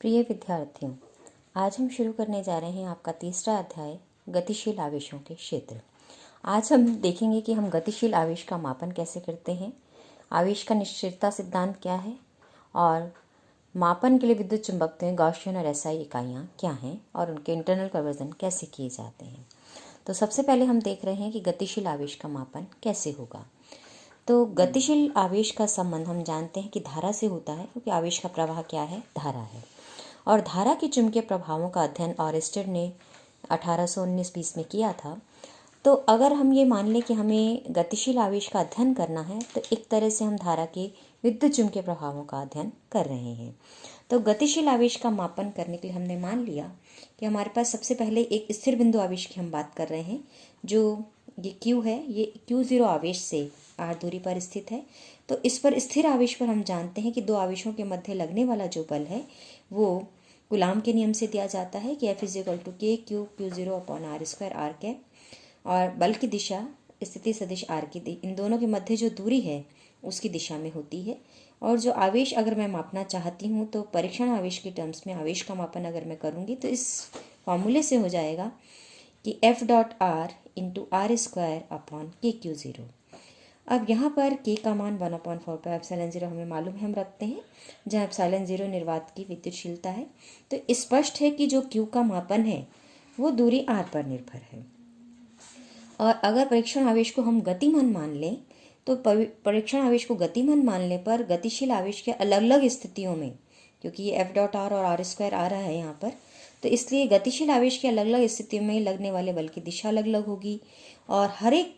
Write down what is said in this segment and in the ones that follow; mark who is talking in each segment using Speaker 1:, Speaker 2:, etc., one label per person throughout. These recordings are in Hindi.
Speaker 1: प्रिय विद्यार्थियों, आज हम शुरू करने जा रहे हैं आपका तीसरा अध्याय गतिशील आवेशों के क्षेत्र। आज हम देखेंगे कि हम गतिशील आवेश का मापन कैसे करते हैं, आवेश का निश्चितता सिद्धांत क्या है और मापन के लिए विद्युत चुंबकत्व गॉसियन और एसआई इकाइयाँ क्या हैं और उनके इंटरनल कन्वर्जन कैसे किए जाते हैं। तो सबसे पहले हम देख रहे हैं कि गतिशील आवेश का मापन कैसे होगा। तो गतिशील आवेश का संबंध हम जानते हैं कि धारा से होता है, क्योंकि आवेश का प्रवाह क्या है, धारा है। और धारा के चुंबकीय प्रभावों का अध्ययन ऑरेस्टेड ने 1819-20 में किया था। तो अगर हम ये मान लें कि हमें गतिशील आवेश का अध्ययन करना है, तो एक तरह से हम धारा के विद्युत चुंबकीय प्रभावों का अध्ययन कर रहे हैं। तो गतिशील आवेश का मापन करने के लिए हमने मान लिया कि हमारे पास सबसे पहले एक स्थिर बिंदु आवेश की हम बात कर रहे हैं, जो ये Q है, ये Q0 आवेश से r दूरी पर स्थित है। तो इस पर स्थिर आवेश पर हम जानते हैं कि दो आवेशों के मध्य लगने वाला जो बल है वो कूलाम के नियम से दिया जाता है कि F = K Q0/r² r cap, और बल की दिशा स्थिति सदिश r की इन दोनों के मध्य जो दूरी है उसकी दिशा में होती है। और जो आवेश अगर मैं मापना चाहती हूँ तो परीक्षण आवेश के टर्म्स में आवेश का मापन अगर मैं करूँगी तो इस फॉर्मूले से हो जाएगा कि F.r × r²/KQ0। अब यहाँ पर K का मान 1/4πε0 हमें मालूम है, हम रखते हैं, जहाँ ε0 निर्वात की विद्युतशीलता है। तो स्पष्ट है कि जो Q का मापन है वो दूरी r पर निर्भर है। और अगर परीक्षण आवेश को हम गतिमान मान लें तो परीक्षण आवेश को गतिमान मानने पर गतिशील आवेश के अलग अलग स्थितियों में, क्योंकि ये F.r और r² आ रहा है यहाँ पर, तो इसलिए गतिशील आवेश की अलग अलग स्थितियों में लगने वाले बल की दिशा अलग अलग होगी। और हर एक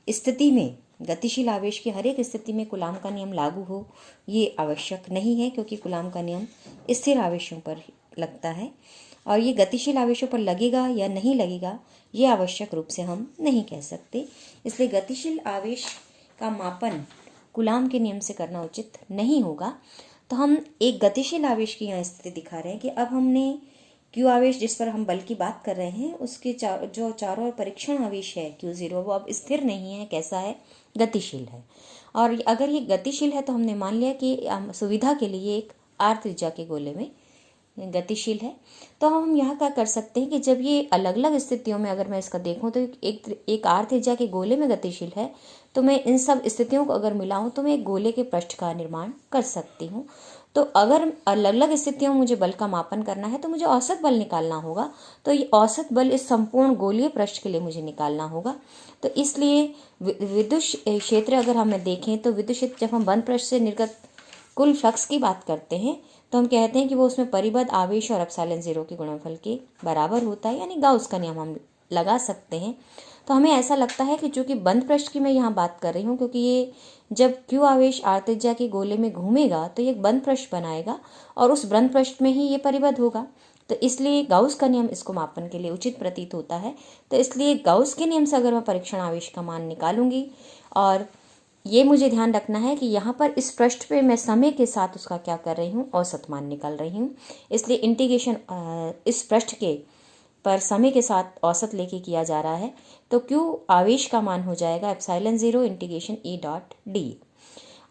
Speaker 1: स्थिति में, गतिशील आवेश की हर एक स्थिति में कूलाम का नियम लागू हो ये आवश्यक नहीं है, क्योंकि कूलाम का नियम स्थिर आवेशों पर लगता है। और ये गतिशील आवेशों पर लगेगा या नहीं लगेगा ये आवश्यक रूप से हम नहीं कह सकते। इसलिए गतिशील आवेश का मापन कूलाम के नियम से करना उचित नहीं होगा। तो हम एक गतिशील आवेश की यहाँ स्थिति दिखा रहे हैं कि अब हमने Q आवेश जिस पर हम बल की बात कर रहे हैं उसके जो चारों ओर परीक्षण आवेश है Q0 वो अब स्थिर नहीं है, कैसा है, गतिशील है। और अगर ये गतिशील है तो हमने मान लिया कि सुविधा के लिए एक r त्रिज्या के गोले में गतिशील है। तो हम यहाँ क्या कर सकते हैं कि जब ये अलग अलग स्थितियों में अगर मैं इसका देखूँ तो एक r त्रिज्या के गोले में गतिशील है, तो मैं इन सब स्थितियों को अगर मिलाऊँ तो मैं एक गोले के पृष्ठ का निर्माण कर सकती हूँ। तो अगर अलग अलग स्थितियों में मुझे बल का मापन करना है तो मुझे औसत बल निकालना होगा। तो ये औसत बल इस संपूर्ण गोलीय पृष्ठ के लिए मुझे निकालना होगा। तो इसलिए विद्युत क्षेत्र अगर हमें देखें तो विद्युत क्षेत्र जब हम बंद पृष्ठ से निर्गत कुल फ्लक्स की बात करते हैं तो हम कहते हैं कि वो उसमें परिबद्ध आवेश और ε0 के गुणनफल के बराबर होता है, यानी गाउस का नियम हम लगा सकते हैं। तो हमें ऐसा लगता है कि चूंकि बंद पृष्ठ की मैं यहाँ बात कर रही हूँ, क्योंकि ये जब Q आवेश r त्रिज्या के गोले में घूमेगा तो ये एक बंद पृष्ठ बनाएगा और उस बंद पृष्ठ में ही ये परिबद्ध होगा। तो इसलिए गाउस का नियम इसको मापन के लिए उचित प्रतीत होता है। तो इसलिए गाउस के नियम से अगर मैं परीक्षण आवेश का मान निकालूंगी, और ये मुझे ध्यान रखना है कि यहाँ पर इस पृष्ठ पे मैं समय के साथ उसका क्या कर रही हूँ, औसत मान निकाल रही हूँ। इसलिए इंटीग्रेशन इस पृष्ठ के पर समय के साथ औसत लेके किया जा रहा है। तो Q आवेश का मान हो जाएगा ε0 × E.d।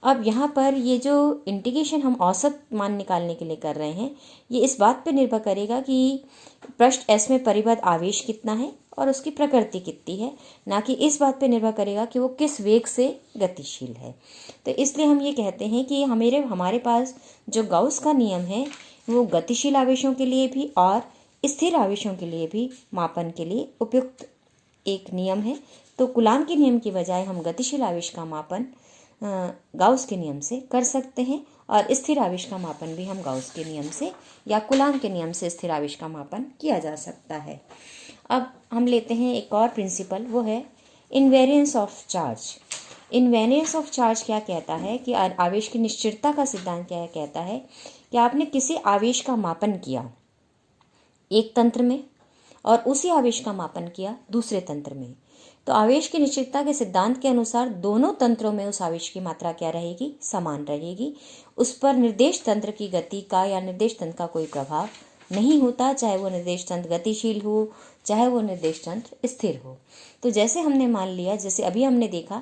Speaker 1: अब यहाँ पर ये जो इंटीग्रेशन हम औसत मान निकालने के लिए कर रहे हैं ये इस बात पर निर्भर करेगा कि पृष्ठ S में परिबद्ध आवेश कितना है और उसकी प्रकृति कितनी है, ना कि इस बात पर निर्भर करेगा कि वो किस वेग से गतिशील है। तो इसलिए हम ये कहते हैं कि हमारे पास जो गाउस का नियम है वो गतिशील आवेशों के लिए भी और स्थिर आवेशों के लिए भी मापन के लिए उपयुक्त एक नियम है। तो कूलाम के नियम की बजाय हम गतिशील आवेश का मापन गाउस के नियम से कर सकते हैं, और स्थिर आवेश का मापन भी हम गाउस के नियम से या कूलाम के नियम से स्थिर आवेश का मापन किया जा सकता है। अब हम लेते हैं एक और प्रिंसिपल, वो है invariance of charge. Invariance of charge क्या कहता है कि आवेश की निश्चितता का सिद्धांत क्या कहता है कि आपने किसी आवेश का मापन किया एक तंत्र में और उसी आवेश का मापन किया दूसरे तंत्र में, तो आवेश की निश्चितता के सिद्धांत के अनुसार दोनों तंत्रों में उस आवेश की मात्रा क्या रहेगी, समान रहेगी। उस पर निर्देश तंत्र की गति का या निर्देश तंत्र का कोई प्रभाव नहीं होता, चाहे वो निर्देश तंत्र गतिशील हो चाहे वो निर्देश तंत्र स्थिर हो। तो जैसे हमने मान लिया, जैसे अभी हमने देखा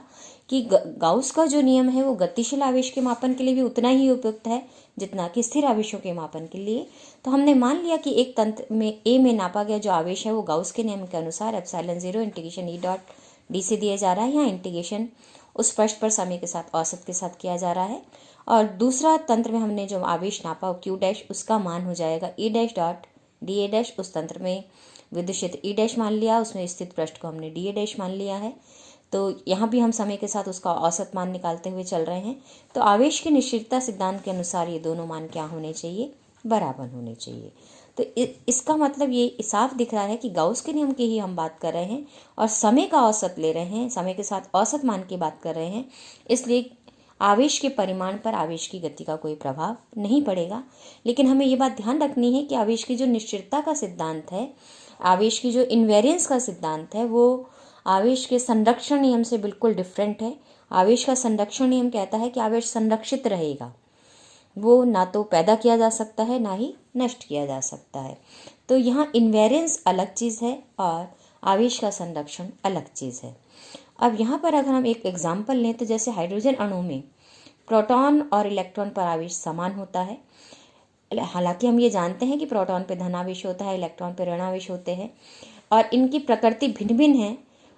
Speaker 1: कि गाउस का जो नियम है वो गतिशील आवेश के मापन के लिए भी उतना ही उपयुक्त है जितना कि स्थिर आवेशों के मापन के लिए। तो हमने मान लिया कि एक तंत्र में ए में नापा गया जो आवेश है वो गाउस के नियम के अनुसार epsilon 0 integration E dot D से दिया जा रहा है। यहाँ इंटीग्रेशन उस पृष्ठ पर समय के साथ औसत के साथ किया जा रहा है। और दूसरा तंत्र में हमने जो आवेश नापा क्यू डैश, उसका मान हो जाएगा ई dash dot D A dash. उस तंत्र में विद्युत क्षेत्र ई डैश मान लिया, उसमें स्थित पृष्ठ को हमने डी ए डैश मान लिया है। तो यहाँ भी हम समय के साथ उसका औसत मान निकालते हुए चल रहे हैं। तो आवेश की निश्चितता सिद्धांत के अनुसार ये दोनों मान क्या होने चाहिए, बराबर होने चाहिए। तो इसका मतलब ये साफ दिख रहा है कि गाउस के नियम की ही हम बात कर रहे हैं और समय का औसत ले रहे हैं, समय के साथ औसत मान की बात कर रहे हैं, इसलिए आवेश के परिमाण पर आवेश की गति का कोई प्रभाव नहीं पड़ेगा। लेकिन हमें ये बात ध्यान रखनी है कि आवेश की जो निश्चितता का सिद्धांत है, आवेश की जो इन्वेरियंस का सिद्धांत है, वो आवेश के संरक्षण नियम से बिल्कुल डिफरेंट है। आवेश का संरक्षण नियम कहता है कि आवेश संरक्षित रहेगा, वो ना तो पैदा किया जा सकता है ना ही नष्ट किया जा सकता है। तो यहाँ इन्वेरियंस अलग चीज़ है और आवेश का संरक्षण अलग चीज़ है। अब यहाँ पर अगर हम एक एग्जाम्पल लें तो जैसे हाइड्रोजन अणु में प्रोटॉन और इलेक्ट्रॉन पर आवेश समान होता है। हालांकि हम ये जानते हैं कि प्रोटॉन पे धनावेश होता है, इलेक्ट्रॉन पे ऋणावेश होते हैं और इनकी प्रकृति भिन्न भिन्न है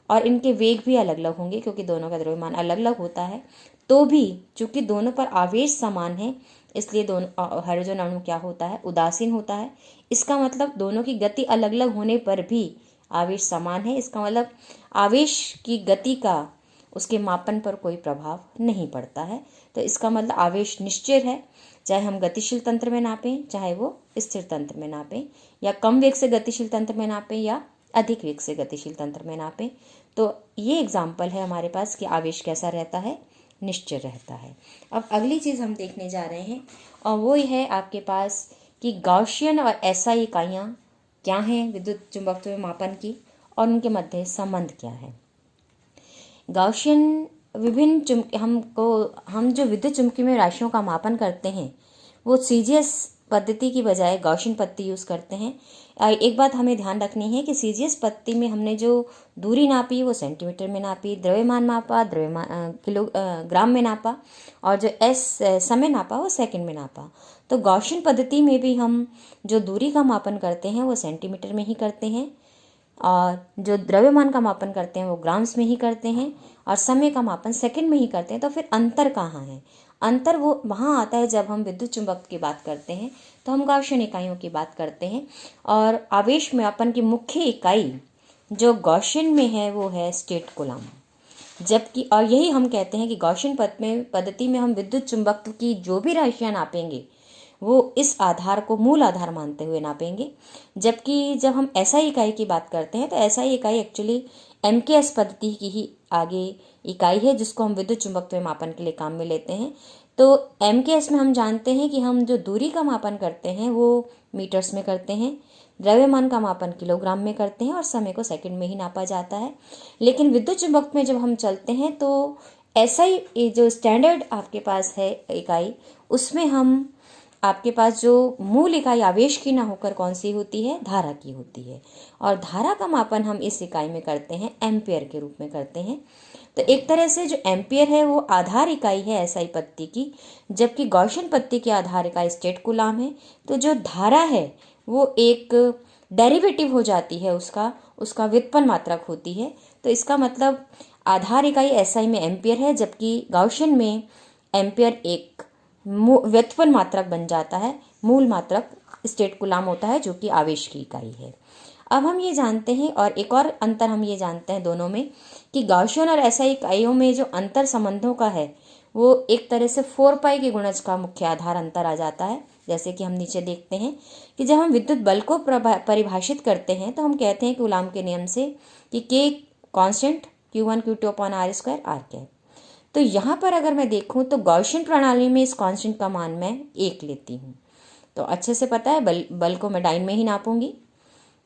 Speaker 1: और इनके वेग भी अलग अलग होंगे क्योंकि दोनों का द्रव्यमान अलग अलग होता है। तो भी चूंकि दोनों पर आवेश समान है इसलिए दोनों हाइड्रोजन अणु क्या होता है, उदासीन होता है। इसका मतलब दोनों की गति अलग अलग होने पर भी आवेश समान है। इसका मतलब आवेश की गति का उसके मापन पर कोई प्रभाव नहीं पड़ता है। तो इसका मतलब आवेश निश्चल है, चाहे हम गतिशील तंत्र में नापें चाहे वो स्थिर तंत्र में नापें, या कम वेग से गतिशील तंत्र में नापें या अधिक वेग से गतिशील तंत्र में नापें। तो ये एग्जाम्पल है हमारे पास कि आवेश कैसा रहता है, निश्चल रहता है। अब अगली चीज़ हम देखने जा रहे हैं और वो है आपके पास कि गॉसियन और एसआई इकाइयाँ क्या हैं विद्युत चुंबकत्व मापन की और उनके मध्य संबंध क्या है। गॉसियन विभिन्न हम जो विद्युत चुम्बकीय में राशियों का मापन करते हैं वो सीजीएस पद्धति की बजाय गॉसियन पद्धति यूज़ करते हैं। एक बात हमें ध्यान रखनी है कि सीजीएस पद्धति में हमने जो दूरी नापी वो सेंटीमीटर में नापी, द्रव्यमान मापा किलोग्राम में नापा और जो समय नापा वो सेकंड में नापा। तो गॉसियन पद्धति में भी हम जो दूरी का मापन करते हैं वो सेंटीमीटर में ही करते हैं और जो द्रव्यमान का मापन करते हैं वो ग्राम्स में ही करते हैं और समय का मापन सेकंड में ही करते हैं। तो फिर अंतर कहाँ है? अंतर वो वहाँ आता है जब हम विद्युत चुंबकत्व की बात करते हैं तो हम गॉसियन इकाइयों की बात करते हैं और आवेश मापन की मुख्य इकाई जो गॉसियन में है वो है स्टेट कूलम। जबकि और यही हम कहते हैं कि गॉसियन पद्धति में हम विद्युत चुंबकत्व की जो भी राशियाँ नापेंगे वो इस आधार को मूल आधार मानते हुए नापेंगे। जबकि जब हम एसआई इकाई की बात करते हैं तो एसआई इकाई एक्चुअली एमकेएस पद्धति की ही आगे इकाई है जिसको हम विद्युत चुंबकत्व मापन के लिए काम में लेते हैं। तो एमकेएस में हम जानते हैं कि हम जो दूरी का मापन करते हैं वो मीटर्स में करते हैं, द्रव्यमान का मापन किलोग्राम में करते हैं और समय को सेकंड में ही नापा जाता है। लेकिन विद्युत चुंबकत्व में जब हम चलते हैं तो एसआई जो स्टैंडर्ड आपके पास है इकाई, उसमें हम आपके पास जो मूल इकाई आवेश की ना होकर कौन सी होती है, धारा की होती है और धारा का मापन हम इस इकाई में करते हैं एम्पियर के रूप में करते हैं। तो एक तरह से जो एम्पियर है वो आधार इकाई है एसआई पद्धति की, जबकि गॉसियन पद्धति की आधार इकाई स्टेट कूलम है। तो जो धारा है वो एक डेरिवेटिव हो जाती है, उसका व्युत्पन्न मात्रक होती है। तो इसका मतलब आधार इकाई एसआई में एम्पियर है जबकि गॉसियन में एम्पियर एक व्युत्पन्न मात्रक बन जाता है, मूल मात्रक स्टेट कूलम होता है जो कि आवेश की इकाई है। अब हम ये जानते हैं और एक और अंतर हम ये जानते हैं दोनों में कि गॉसियन और एसआई इकाइयों में जो अंतर संबंधों का है वो एक तरह से 4 पाई के गुणज का मुख्य आधार अंतर आ जाता है। जैसे कि हम नीचे देखते हैं कि जब हम विद्युत बल को परिभाषित करते हैं तो हम कहते हैं कूलम के नियम से कि के constant Q1 Q2 upon R square R क्या है। तो यहाँ पर अगर मैं देखूँ तो गॉसियन प्रणाली में इस कांस्टेंट का मान मैं 1 लेती हूँ। तो अच्छे से पता है बल को मैं डाइन में ही नापूंगी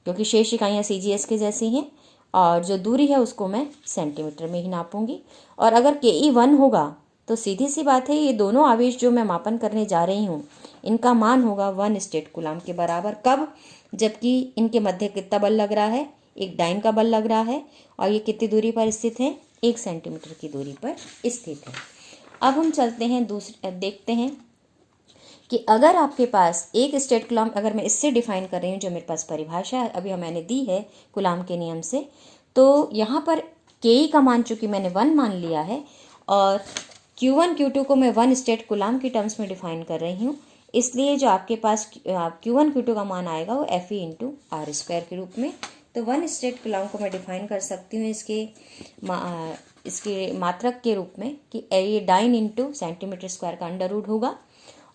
Speaker 1: क्योंकि शेष इकाइयाँ सीजीएस के जैसी हैं और जो दूरी है उसको मैं सेंटीमीटर में ही नापूंगी। और अगर KE1 होगा तो सीधी सी बात है ये दोनों आवेश जो मैं मापन करने जा रही हूँ इनका मान होगा 1 स्टेट कूलम के बराबर। कब? जबकि इनके मध्य कितना बल लग रहा है, एक डाइन का बल लग रहा है और ये कितनी दूरी पर स्थित है, 1 सेंटीमीटर की दूरी पर स्थित है। अब हम चलते हैं देखते हैं कि अगर आपके पास एक स्टेट कूलम्ब, अगर मैं इससे डिफाइन कर रही हूँ, जो मेरे पास परिभाषा अभी मैंने दी है कूलम्ब के नियम से, तो यहाँ पर के का मान चूंकि मैंने 1 मान लिया है और Q1 Q2 को मैं 1 स्टेट कूलम्ब की टर्म्स में डिफाइन कर रही हूँ, इसलिए जो आपके पास Q1 Q2 का मान आएगा वो Fe इंटू आर स्क्वायर के रूप में। तो 1 स्टेट कूलम्ब को मैं डिफाइन कर सकती हूँ इसके मात्रक के रूप में कि ये डाइन इंटू सेंटीमीटर स्क्वायर का अंडर रूट होगा,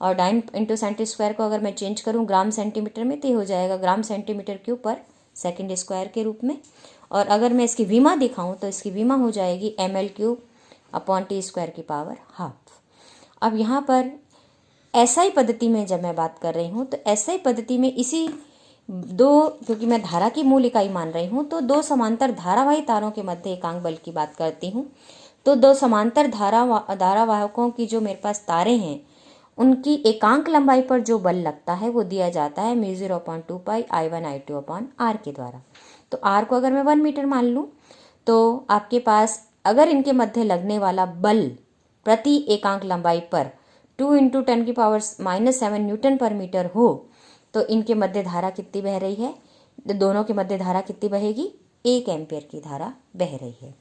Speaker 1: और डाइन इंटू सेंटी स्क्वायर को अगर मैं चेंज करूँ ग्राम सेंटीमीटर में तो ये हो जाएगा ग्राम सेंटीमीटर क्यूब पर सेकेंड स्क्वायर के रूप में। और अगर मैं इसकी विमा दिखाऊं तो इसकी विमा हो जाएगी ml³ अपॉन टी स्क्वायर की पावर हाफ। अब यहाँ पर SI पद्धति में जब मैं बात कर रही हूँ तो SI पद्धति में इसी क्योंकि मैं धारा की मूल इकाई मान रही हूँ तो 2 समांतर धारावाही तारों के मध्य एकांक बल की बात करती हूँ। तो 2 समांतर धारावाहकों की जो मेरे पास तारे हैं उनकी एकांक लंबाई पर जो बल लगता है वो दिया जाता है μ0/2 पाई I1 I2 अपॉन R के द्वारा। तो R को अगर मैं 1 मीटर मान लूँ तो आपके पास अगर इनके मध्य लगने वाला बल प्रति एकांक लंबाई पर 2 × 10⁻⁻7 न्यूटन पर मीटर हो तो इनके मध्य धारा कितनी बह रही है, दोनों के मध्य धारा कितनी बहेगी, 1 एम्पियर की धारा बह रही है।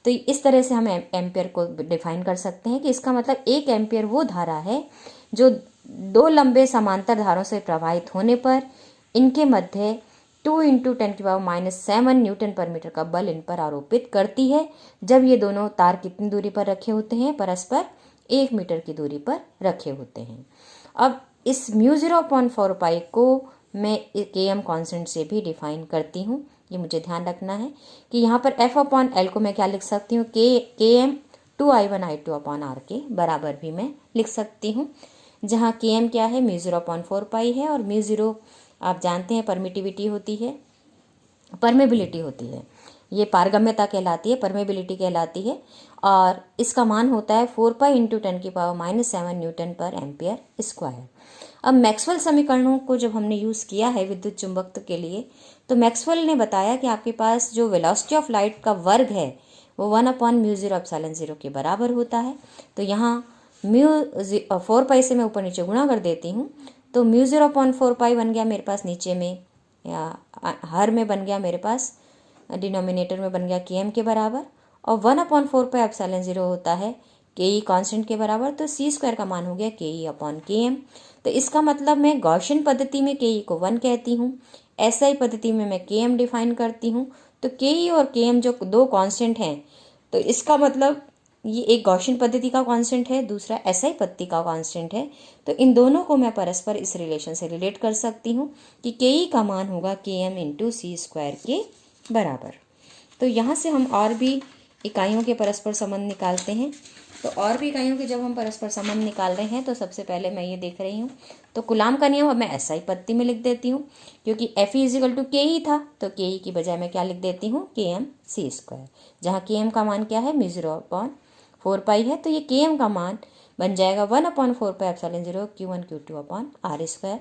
Speaker 1: तो इस तरह से हम एम्पियर को डिफाइन कर सकते हैं कि इसका मतलब 1 एम्पियर वो धारा है जो 2 लंबे समांतर धारों से प्रवाहित होने पर इनके मध्य 2 × 10⁻⁻7 न्यूटन पर मीटर का बल इन पर आरोपित करती है जब ये दोनों तार कितनी दूरी पर रखे होते हैं, परस्पर 1 मीटर की दूरी पर रखे होते हैं। अब इस μ0/4 पाई को मैं Km कांस्टेंट से भी डिफाइन करती हूँ। ये मुझे ध्यान रखना है कि यहाँ पर F/L को मैं क्या लिख सकती हूँ, Km 2I1 I2 upon R के बराबर भी मैं लिख सकती हूँ, जहाँ Km क्या है, μ0/4 पाई है और μ0 आप जानते हैं परमिटिविटी होती है, परमेबिलिटी होती है, ये पारगम्यता कहलाती है, परमेबिलिटी कहलाती है, और इसका मान होता है 4 पाई × 10⁻⁻7 न्यूटन पर एम्पियर स्क्वायर। अब मैक्सवेल समीकरणों को जब हमने यूज़ किया है विद्युत चुंबकत्व के लिए तो मैक्सवेल ने बताया कि आपके पास जो वेलोसिटी ऑफ लाइट का वर्ग है वो 1/μ0ε0 के बराबर होता है। तो यहाँ 4 पाई से मैं ऊपर नीचे गुणा कर देती हूँ तो μ0/4 पाई बन गया मेरे पास नीचे में, या हर में बन गया मेरे पास, डिनोमिनेटर में बन गया Km के बराबर, और 1/4 पाई ε0 होता है Ke कांस्टेंट के बराबर, तो c² का मान हो गया Ke/Km। तो इसका मतलब मैं गॉसियन पद्धति में Ke को 1 कहती हूँ, SI पद्धति में मैं Km डिफाइन करती हूँ। तो Ke और Km जो 2 कांस्टेंट हैं, तो इसका मतलब ये एक गॉसियन पद्धति का कांस्टेंट है, दूसरा SI पद्धति का कांस्टेंट है। तो इन दोनों को मैं परस्पर इस रिलेशन से रिलेट कर सकती हूँ कि Ke का मान होगा Km × c² के बराबर। तो यहाँ से हम और भी इकाइयों के परस्पर संबंध निकालते हैं। तो और भी इकाइयों के जब हम परस्पर संबंध निकाल रहे हैं तो सबसे पहले मैं ये देख रही हूँ, तो कूलम्ब का नियम अब मैं SI पद्धति में लिख देती हूँ क्योंकि Fe = Ke था, तो Ke की बजाय मैं क्या लिख देती हूँ, Km c², जहाँ Km का मान क्या है, μ0/4 पाई है। तो ये Km का मान बन जाएगा 1/4 पाई ε0 Q1 Q2 अपॉन R²,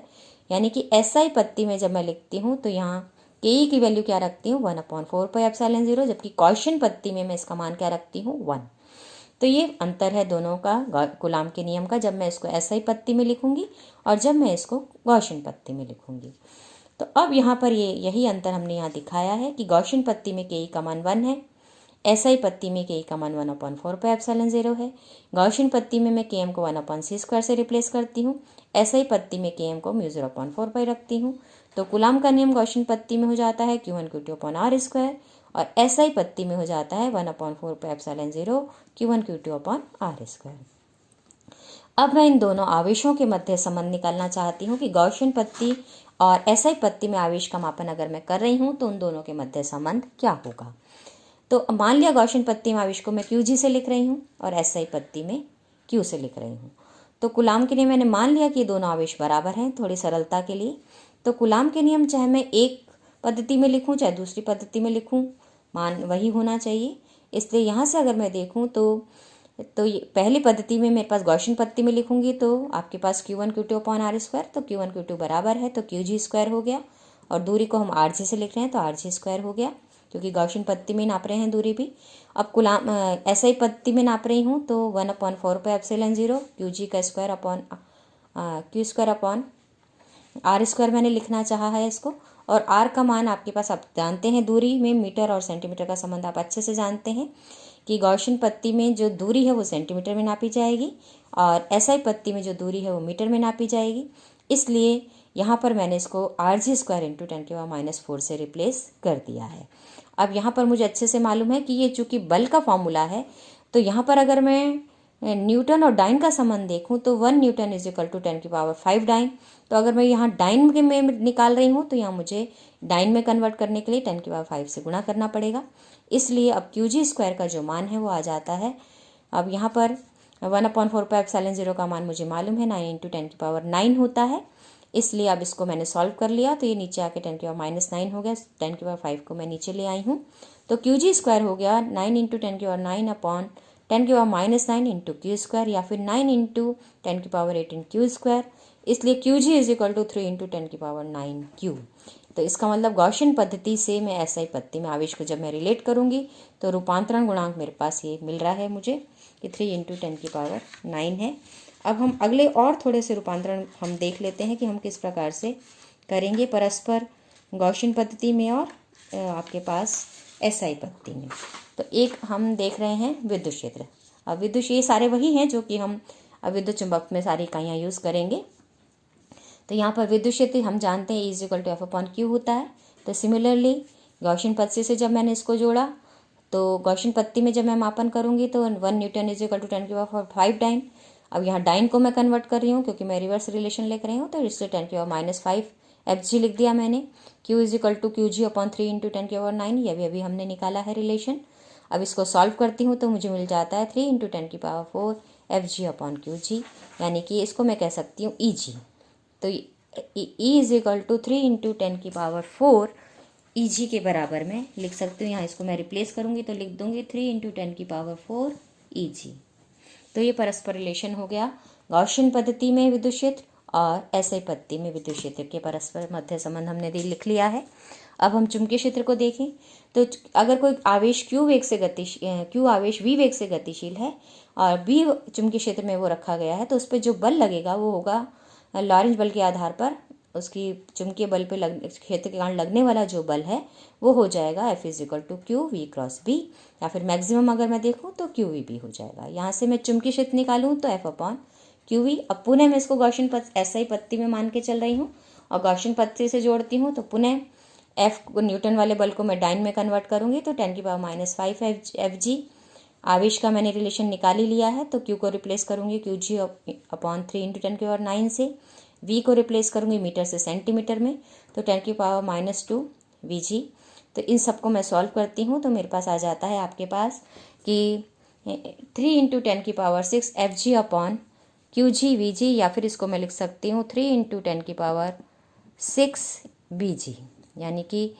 Speaker 1: यानी कि SI पद्धति में जब मैं लिखती हूँ तो यहाँ Ke की वैल्यू क्या रखती हूँ, 1/4 पाई ε0, जबकि गॉसियन पद्धति में मैं इसका मान क्या रखती हूँ, 1। तो ये अंतर है दोनों का कूलम्ब के नियम का, जब मैं इसको SI पद्धति में लिखूंगी और जब मैं इसको गॉसियन पद्धति में लिखूंगी। तो अब यहाँ पर यही अंतर हमने यहाँ दिखाया है कि गॉसियन पद्धति में Ke का मान 1 है, SI पद्धति में Ke का मान 1/4 पाई ε0 है। गॉसियन पद्धति में मैं Km को 1/c² से रिप्लेस करती हूँ, SI पद्धति में Km को μ0/4 पाई रखती हूँ। तो कूलम्ब का नियम गॉसियन पद्धति में हो जाता है Q1 Q2 अपॉन R² और SI पद्धति में हो जाता है 1/4 पाई ε0 Q1 Q2 अपॉन R²। अब मैं इन दोनों आवेशों के मध्य संबंध निकालना चाहती हूँ कि गॉसियन पद्धति और SI पद्धति में आवेश का मापन अगर मैं कर रही हूँ तो उन दोनों के मध्य संबंध क्या होगा। तो मान लिया गॉसियन पद्धति में आवेश को मैं QG से लिख रही हूँ और SI पद्धति में Q से लिख रही हूँ। तो कूलम्ब के लिए मैंने मान लिया कि ये दोनों आवेश बराबर हैं थोड़ी सरलता के लिए। तो कूलम्ब के नियम चाहे मैं एक पद्धति में लिखूँ चाहे दूसरी पद्धति में लिखूँ, मान वही होना चाहिए। इसलिए यहाँ से अगर मैं देखूँ तो ये पहली पद्धति में मेरे पास गॉसियन पद्धति में लिखूँगी तो आपके पास Q1 Q2 अपॉन R², तो Q1 Q2 बराबर है तो QG² हो गया, और दूरी को हम RG से लिख रहे हैं तो RG² हो गया। क्योंकि गॉसियन पद्धति में नाप रहे हैं दूरी भी। अब कूलाम एसआई पद्धति में नाप रही हूँ तो 1/4πε0 क्यू का square upon Q square upon R square मैंने लिखना चाहा है इसको। और आर का मान आपके पास, आप जानते हैं दूरी में मीटर और सेंटीमीटर का संबंध आप अच्छे से जानते हैं कि गॉसियन पद्धति में जो दूरी है वो सेंटीमीटर में नापी जाएगी और एसआई पद्धति में जो दूरी है वो मीटर में नापी जाएगी। इसलिए यहाँ पर मैंने इसको Rg² इंटू 10⁻⁴ से रिप्लेस कर दिया है। अब यहाँ पर मुझे अच्छे से मालूम है कि ये चूँकि बल का फॉर्मूला है तो यहाँ पर अगर मैं न्यूटन और डाइन का संबंध देखूँ तो 1 न्यूटन = 10⁵ डाइन। तो अगर मैं यहाँ डाइन के में निकाल रही हूँ तो यहाँ मुझे डाइन में कन्वर्ट करने के लिए 10⁵ से गुणा करना पड़ेगा। इसलिए अब Qg² का जो मान है वो आ जाता है, अब यहाँ पर 1/4πε0 का मान मुझे मालूम है 9 × 10⁹ होता है। इसलिए अब इसको मैंने सॉल्व कर लिया तो ये नीचे आके 10⁻⁹ हो गया। 10⁵ को मैं नीचे ले आई हूँ तो Qg² हो गया 9 × 10⁹ अपॉन 10⁻⁹ इंटू Q² या फिर 9 × 10⁸ Q²। इसलिए Qg = 3 × 10⁹ Q। तो इसका मतलब गॉसियन पद्धति से मैं एसआई पद्धति में आवेश को जब मैं रिलेट करूँगी तो रूपांतरण गुणांक मेरे पास ये मिल रहा है मुझे कि 3 × 10⁹ है। अब हम अगले और थोड़े से रूपांतरण हम देख लेते हैं कि हम किस प्रकार से करेंगे परस्पर गॉसियन पद्धति में और आपके पास एसआई पद्धति में। तो एक हम देख रहे हैं विद्युत क्षेत्र। अब विद्युत, ये सारे वही हैं जो कि हम विद्युत चुंबक में सारी इकाइयाँ यूज़ करेंगे। तो यहाँ पर विद्युत क्षेत्र हम जानते हैं E = F/Q होता है। तो सिमिलरली गॉसियन पद्धति से जब मैंने इसको जोड़ा तो गॉसियन पद्धति में जब मैं मापन करूँगी तो 1 न्यूटन = 10⁵ डाइन। अब यहाँ डाइन को मैं कन्वर्ट कर रही हूँ क्योंकि मैं रिवर्स रिलेशन लेकर रही हूँ तो इससे 10⁻⁵ Fg लिख दिया मैंने। Q = Qg/3 × 10⁹ ये भी अभी हमने निकाला है रिलेशन। अब इसको सॉल्व करती हूँ तो मुझे मिल जाता है 3 × 10⁴ Fg/Qg, यानी कि इसको मैं कह सकती हूँ Eg। तो E = 3 × 10⁴ Eg के बराबर में लिख सकती हूँ। यहाँ इसको मैं रिप्लेस करूँगी तो लिख दूँगी 3 × 10⁴ Eg। तो ये परस्पर रिलेशन हो गया गॉसियन पद्धति में विद्युत क्षेत्र और एसआई पद्धति में विद्युत क्षेत्र के परस्पर मध्य संबंध हमने लिख लिया है। अब हम चुंबकीय क्षेत्र को देखें तो अगर कोई आवेश Q आवेश V वेग से गतिशील है और B चुंबकीय क्षेत्र में वो रखा गया है तो उस पर जो बल लगेगा वो होगा लॉरेंज बल के आधार पर उसकी चुंबकीय बल पे क्षेत्र के कारण लगने वाला जो बल है वो हो जाएगा F = QV×B, या फिर मैक्सिमम अगर मैं देखूं तो QVB हो जाएगा। यहाँ से मैं चुंबकीय क्षेत्र निकालूं तो F/QV। अब पुनः मैं इसको गॉसियन एसआई पद्धति में मान के चल रही हूँ और गॉसियन पद्धति से जोड़ती हूँ तो पुनः F को न्यूटन वाले बल को मैं डाइन में कन्वर्ट करूँगी तो 10⁻⁵ Fg। आवेश का मैंने रिलेशन निकाल ही लिया है तो Q को रिप्लेस करूँगी Qg/3 × 10⁻⁹ से। V को रिप्लेस करूँगी मीटर से सेंटीमीटर में तो 10⁻⁻² Vg। तो इन सबको मैं सॉल्व करती हूँ तो मेरे पास आ जाता है आपके पास कि 3 × 10⁶ Fg/Qg Vg, या फिर इसको मैं लिख सकती हूँ 3 × 10⁶ Bg। यानी कि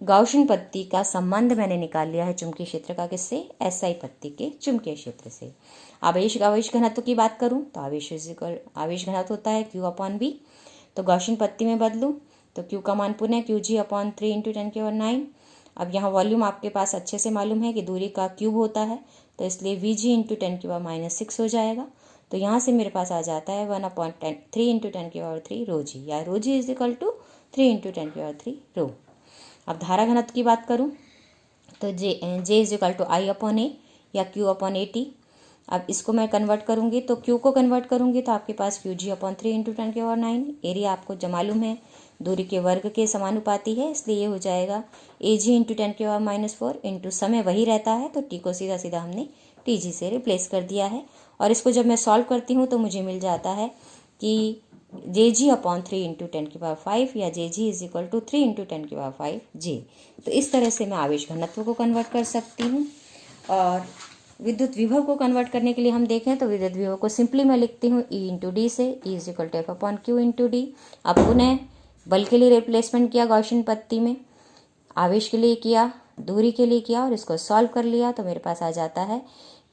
Speaker 1: गॉसियन पद्धति का संबंध मैंने निकाल लिया है चुंबकीय क्षेत्र का, किससे? एसआई पद्धति के चुंबकीय क्षेत्र से। आवेश घनत्व की बात करूं तो आवेश घनत्व होता है Q/V। तो गॉसियन पद्धति में बदलूं तो Q का मान पुनः Qg/3 × 10⁹ अब यहाँ वॉल्यूम आपके पास अच्छे से मालूम है कि दूरी का क्यूब होता है तो इसलिए Vg × 10⁻�6 हो जाएगा। तो यहाँ से मेरे पास आ जाता है 1/3 × 10⁻³ ρg, या ρg = 3 × 10⁻³ ρ। अब धारा घनत्व की बात करूं तो J = I/A या Q/AT। अब इसको मैं कन्वर्ट करूंगी तो Q को कन्वर्ट करूंगी तो आपके पास Qg/3 × 10⁹ एरिया आपको मालूम है दूरी के वर्ग के समानुपाती है, इसलिए ये हो जाएगा Ag × 10⁻⁴ इंटू समय वही रहता है तो T को सीधा सीधा हमने Tg से रिप्लेस कर दिया है। और इसको जब मैं सॉल्व करती हूँ तो मुझे मिल जाता है कि Jg/3 × 10⁵ या Jg = 3 × 10⁵ J। तो इस तरह से मैं आवेश घनत्व को कन्वर्ट कर सकती हूँ। और विद्युत विभव को कन्वर्ट करने के लिए हम देखें तो विद्युत विभव को सिंपली मैं लिखती हूँ E × D से। E = F/Q × D। अब पुनः बल के लिए रिप्लेसमेंट किया गॉसियन पद्धति में, आवेश के लिए किया, दूरी के लिए किया और इसको सॉल्व कर लिया तो मेरे पास आ जाता है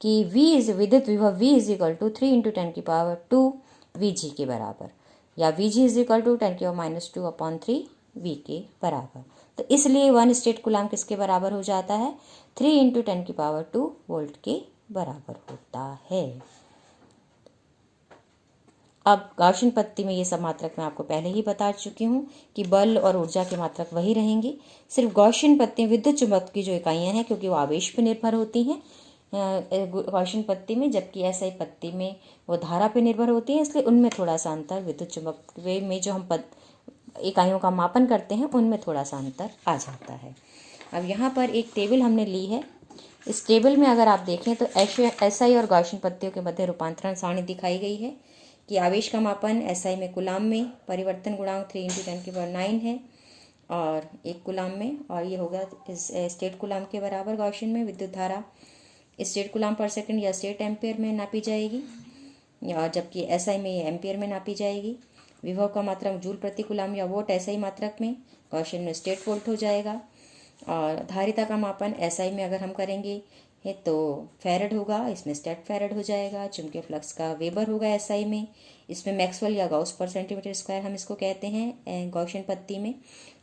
Speaker 1: कि विद्युत विभव V = 3 × 10⁻² Vg के बराबर, या Vg = 10⁻²/3 V के बराबर। तो इसलिए 1 स्टेट कूलाम किसके बराबर हो जाता है? 3 × 10⁻² वोल्ट के बराबर होता है। अब गॉसियन पद्धति में ये सब मात्रक मैं आपको पहले ही बता चुकी हूँ कि बल और ऊर्जा के मात्रक वही रहेंगे। सिर्फ गॉसियन पद्धति में विद्युत चुंबक की जो इकाइयाँ हैं, क्योंकि वो आवेश पर निर्भर होती हैं गॉसियन पद्धति में, जबकि एसआई पद्धति में वो धारा पे निर्भर होती है, इसलिए उनमें थोड़ा सा अंतर, विद्युत चुंबक में जो हम इकाइयों का मापन करते हैं उनमें थोड़ा सा अंतर आ जाता है। अब यहाँ पर एक टेबल हमने ली है। इस टेबल में अगर आप देखें तो एसआई और गॉसियन पद्धतियों के मध्य रूपांतरण सारणी दिखाई गई है कि आवेश का मापन एसआई में कूलाम में, परिवर्तन गुणांक 3 × 10⁹ है और 1 कूलाम में, और ये होगा इस स्टेट कूलाम के बराबर। गॉसियन में विद्युत धारा स्टेट कूलाम पर सेकंड या स्टेट एम्पियर में नापी जाएगी, और जबकि एसआई में ये एम्पियर में नापी जाएगी। विभव का मात्रक जूल प्रति कूलाम या वोट एसआई मात्रक में, गॉसियन में स्टेट वोल्ट हो जाएगा। और धारिता का मापन एसआई में अगर हम करेंगे है तो फैरड होगा, इसमें स्टेट फैरड हो जाएगा। चुंबकीय फ्लक्स का वेबर होगा एसआई में, इसमें मैक्सवेल या गाउस पर सेंटीमीटर स्क्वायर हम इसको कहते हैं गॉसियन पद्धति में।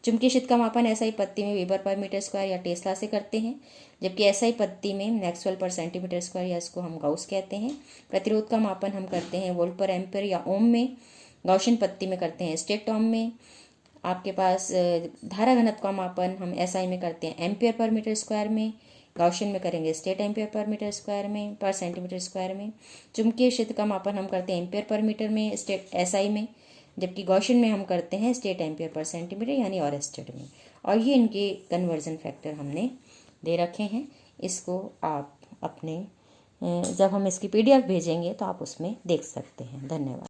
Speaker 1: चुंबकीय क्षेत्र का मापन एसआई पद्धति में वेबर पर मीटर स्क्वायर या टेस्ला से करते हैं, जबकि एसआई पद्धति में मैक्सवेल पर सेंटीमीटर स्क्वायर या इसको हम गाउस कहते हैं। प्रतिरोध का मापन हम करते हैं वोल्ट पर एम्पियर या ओम में, गॉसियन पद्धति में करते हैं स्टेट ओम में। आपके पास धारा घनत्व का मापन हम एसआई में करते हैं एम्पियर पर मीटर स्क्वायर में, गॉसियन में करेंगे state ampere per metre square में, पर सेंटीमीटर स्क्वायर में। चुंबकीय क्षेत्र का मापन हम करते हैं एम्पियर पर मीटर में स्टेट एसआई में, जबकि गॉसियन में हम करते हैं स्टेट एम्पियर पर सेंटीमीटर यानी और स्टेट में। और ये इनके कन्वर्जन फैक्टर हमने दे रखे हैं। इसको आप अपने जब हम इसकी PDF भेजेंगे तो आप उसमें देख सकते हैं। धन्यवाद।